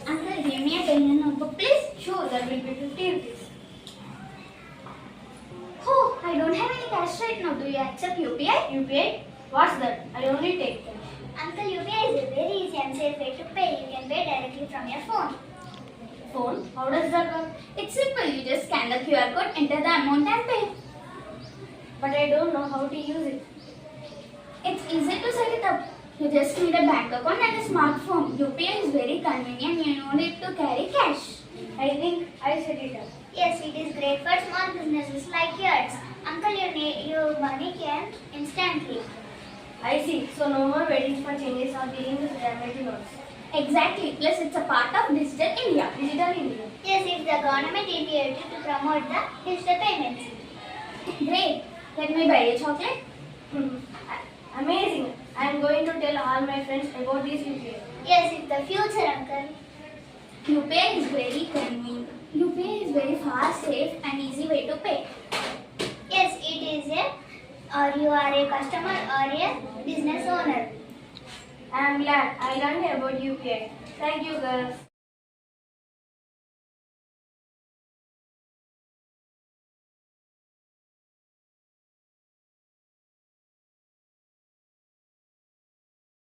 Uncle, give me a 10 notebook, please. Sure, that will be 50 rupees. Oh, I don't have any cash right now. Do you accept UPI? UPI? What's that? I only take cash. Uncle, UPI is a very easy and safe way to pay. You can pay directly from your phone. Phone? How does that work? It's simple. You just scan the QR code, enter the amount and pay. But I don't know how to use it. It's easy to set it up. You just need a bank account and a smartphone. UPI is very convenient. You don't need to carry cash. I think I set it up. Yes, it is great for small businesses like yours. Uncle, your money came instantly. I see. So no more waiting for changes or dealing with damaged notes. Exactly. Plus, it's a part of Digital India. Digital India. Yes, it's the government initiative to promote the digital payments. Great. Let me buy a chocolate. Amazing. I am going to tell all my friends about this UPI. Yes, it's the future, Uncle. UPI is very convenient. UPI is very fast, safe, and easy way to pay. Yes, it is or you are a customer or a business owner. I am glad I learned about UPI. Thank you, girls.